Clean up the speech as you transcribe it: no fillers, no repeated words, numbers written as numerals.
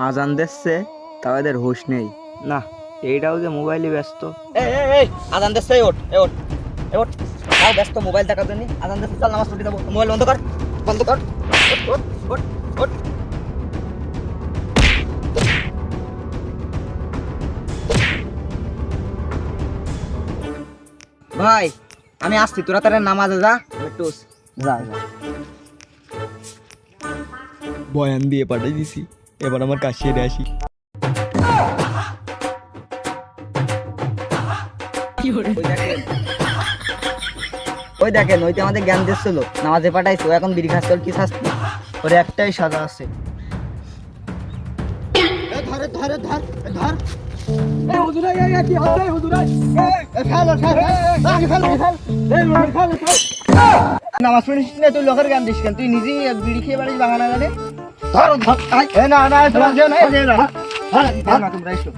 আজান দিচ্ছে তাও এদের হুঁশ নেই না, এইটাও যে মোবাইলে ব্যস্ত। আজান দিচ্ছে, ওঠ ওঠ ওঠ, তাও ব্যস্ত মোবাইল দেখার জন্য। আজান দিচ্ছে, চল নামাজ পড়তে যাবো, মোবাইল বন্ধ কর, বন্ধ কর, ওঠ ওঠ ওঠ। ভাই আমি আসছি, তোরা তারা নামাজে যা, একটু যা যা। বয়ান দিয়ে পাঠিয়ে দিছি, এবার আমার কাজ সেরে আসি। ওই দেখেন, ওইতে আমাদের জ্ঞান দিচ্ছিল, নামাজে পাঠাইছো, এখন বিড়ি খাচ্ছে, ওর কি শাস্তি? ওর একটাই সাজা আছে। নামাজ পড়িস না, তুই লোকের জ্ঞান দিস কেন? তুই নিজেই বিড়ি খেয়ে বাড়িস বাগানা গানে। তোমরা এসো।